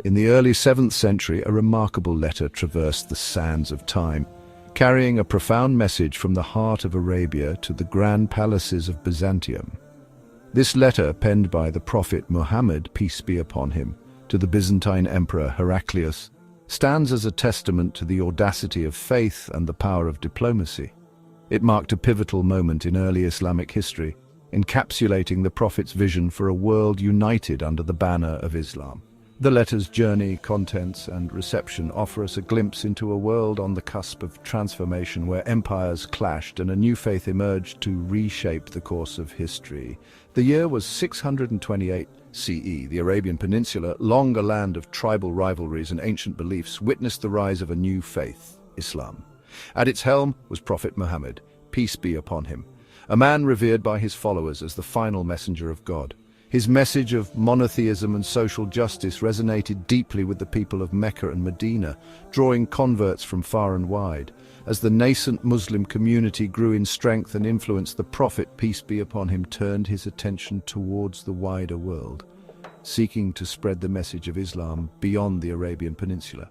In the early 7th century, a remarkable letter traversed the sands of time, carrying a profound message from the heart of Arabia to the grand palaces of Byzantium. This letter, penned by the Prophet Muhammad, peace be upon him, to the Byzantine Emperor Heraculis, stands as a testament to the audacity of faith and the power of diplomacy. It marked a pivotal moment in early Islamic history, encapsulating the Prophet's vision for a world united under the banner of Islam. The letter's journey, contents, and reception offer us a glimpse into a world on the cusp of transformation where empires clashed and a new faith emerged to reshape the course of history. The year was 628 CE. The Arabian Peninsula, long a land of tribal rivalries and ancient beliefs, witnessed the rise of a new faith, Islam. At its helm was Prophet Muhammad, peace be upon him, a man revered by his followers as the final messenger of God. His message of monotheism and social justice resonated deeply with the people of Mecca and Medina, drawing converts from far and wide. As the nascent Muslim community grew in strength and influence, the Prophet, peace be upon him, turned his attention towards the wider world, seeking to spread the message of Islam beyond the Arabian Peninsula.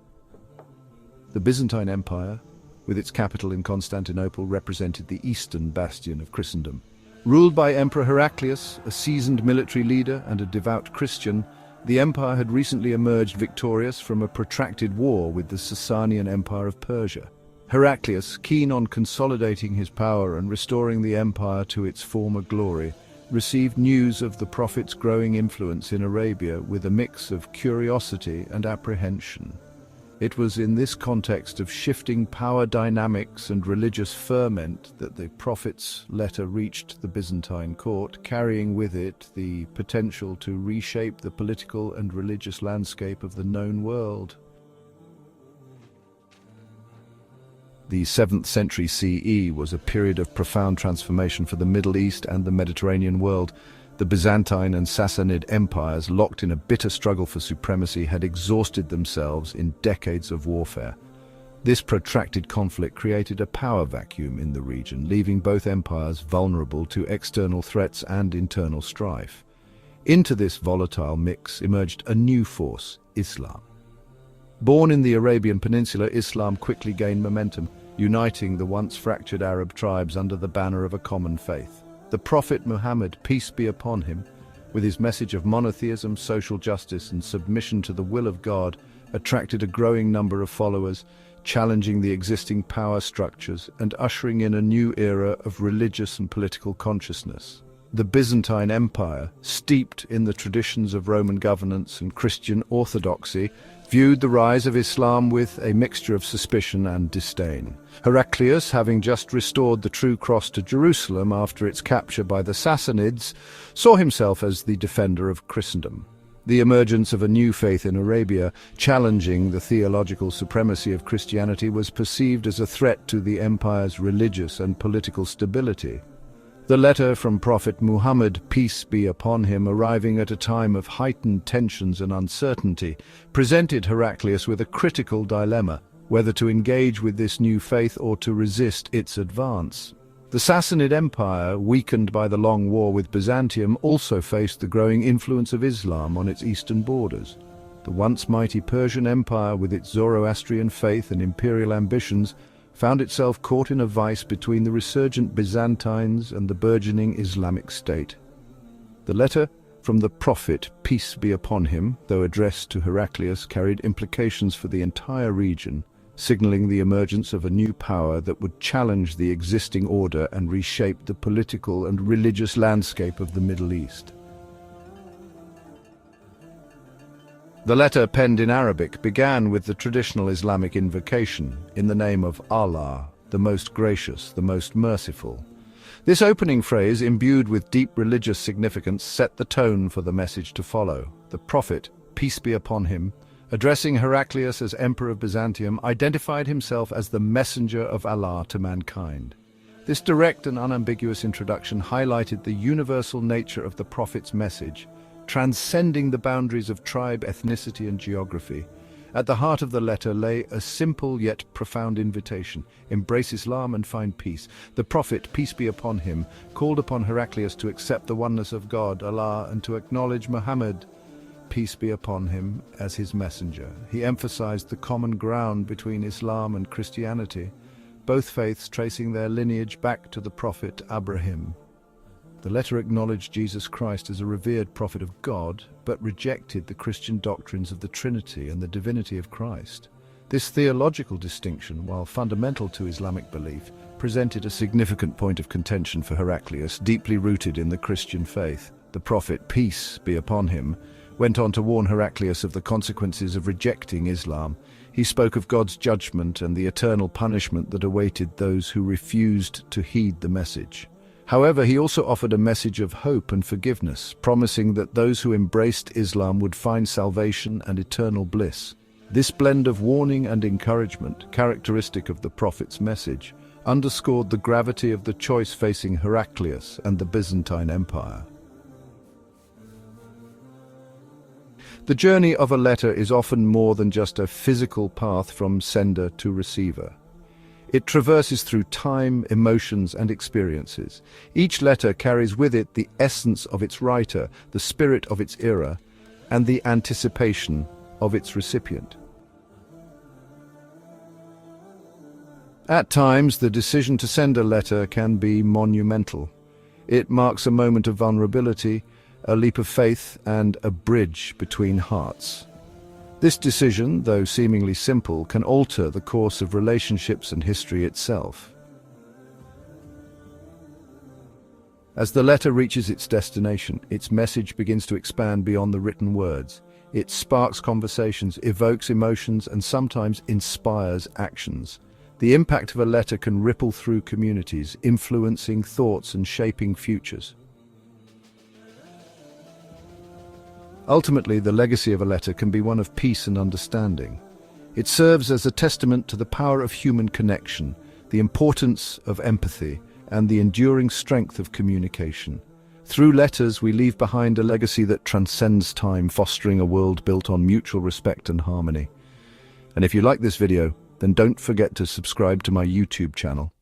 The Byzantine Empire, with its capital in Constantinople, represented the eastern bastion of Christendom. Ruled by Emperor Heraculis, a seasoned military leader and a devout Christian, the empire had recently emerged victorious from a protracted war with the Sasanian Empire of Persia. Heraculis, keen on consolidating his power and restoring the empire to its former glory, received news of the Prophet's growing influence in Arabia with a mix of curiosity and apprehension. It was in this context of shifting power dynamics and religious ferment that the Prophet's letter reached the Byzantine court, carrying with it the potential to reshape the political and religious landscape of the known world. The 7th century CE was a period of profound transformation for the Middle East and the Mediterranean world. The Byzantine and Sassanid empires, locked in a bitter struggle for supremacy, had exhausted themselves in decades of warfare. This protracted conflict created a power vacuum in the region, leaving both empires vulnerable to external threats and internal strife. Into this volatile mix emerged a new force, Islam. Born in the Arabian Peninsula, Islam quickly gained momentum, uniting the once fractured Arab tribes under the banner of a common faith. The Prophet Muhammad, peace be upon him, with his message of monotheism, social justice, and submission to the will of God, attracted a growing number of followers, challenging the existing power structures and ushering in a new era of religious and political consciousness. The Byzantine Empire, steeped in the traditions of Roman governance and Christian orthodoxy, viewed the rise of Islam with a mixture of suspicion and disdain. Heraculis, having just restored the true cross to Jerusalem after its capture by the Sassanids, saw himself as the defender of Christendom. The emergence of a new faith in Arabia, challenging the theological supremacy of Christianity, was perceived as a threat to the empire's religious and political stability. The letter from Prophet Muhammad, peace be upon him, arriving at a time of heightened tensions and uncertainty, presented Heraculis with a critical dilemma, whether to engage with this new faith or to resist its advance. The Sassanid Empire, weakened by the long war with Byzantium, also faced the growing influence of Islam on its eastern borders. The once mighty Persian Empire, with its Zoroastrian faith and imperial ambitions, found itself caught in a vice between the resurgent Byzantines and the burgeoning Islamic State. The letter from the Prophet, peace be upon him, though addressed to Heraculis, carried implications for the entire region, signaling the emergence of a new power that would challenge the existing order and reshape the political and religious landscape of the Middle East. The letter, penned in Arabic, began with the traditional Islamic invocation, "In the name of Allah, the most gracious, the most merciful." This opening phrase, imbued with deep religious significance, set the tone for the message to follow. The Prophet, peace be upon him, addressing Heraculis as Emperor of Byzantium, identified himself as the messenger of Allah to mankind. This direct and unambiguous introduction highlighted the universal nature of the Prophet's message, transcending the boundaries of tribe, ethnicity, and geography. At the heart of the letter lay a simple yet profound invitation: embrace Islam and find peace. The Prophet, peace be upon him, called upon Heraculis to accept the oneness of God, Allah, and to acknowledge Muhammad, peace be upon him, as his messenger. He emphasized the common ground between Islam and Christianity, both faiths tracing their lineage back to the prophet Abraham. The letter acknowledged Jesus Christ as a revered prophet of God, but rejected the Christian doctrines of the Trinity and the divinity of Christ. This theological distinction, while fundamental to Islamic belief, presented a significant point of contention for Heraculis, deeply rooted in the Christian faith. The prophet, peace be upon him, went on to warn Heraculis of the consequences of rejecting Islam. He spoke of God's judgment and the eternal punishment that awaited those who refused to heed the message. However, he also offered a message of hope and forgiveness, promising that those who embraced Islam would find salvation and eternal bliss. This blend of warning and encouragement, characteristic of the prophet's message, underscored the gravity of the choice facing Heraculis and the Byzantine Empire. The journey of a letter is often more than just a physical path from sender to receiver. It traverses through time, emotions, and experiences. Each letter carries with it the essence of its writer, the spirit of its era, and the anticipation of its recipient. At times, the decision to send a letter can be monumental. It marks a moment of vulnerability, a leap of faith, and a bridge between hearts. This decision, though seemingly simple, can alter the course of relationships and history itself. As the letter reaches its destination, its message begins to expand beyond the written words. It sparks conversations, evokes emotions, and sometimes inspires actions. The impact of a letter can ripple through communities, influencing thoughts and shaping futures. Ultimately, the legacy of a letter can be one of peace and understanding. It serves as a testament to the power of human connection, the importance of empathy, and the enduring strength of communication. Through letters, we leave behind a legacy that transcends time, fostering a world built on mutual respect and harmony. And if you like this video, then don't forget to subscribe to my YouTube channel.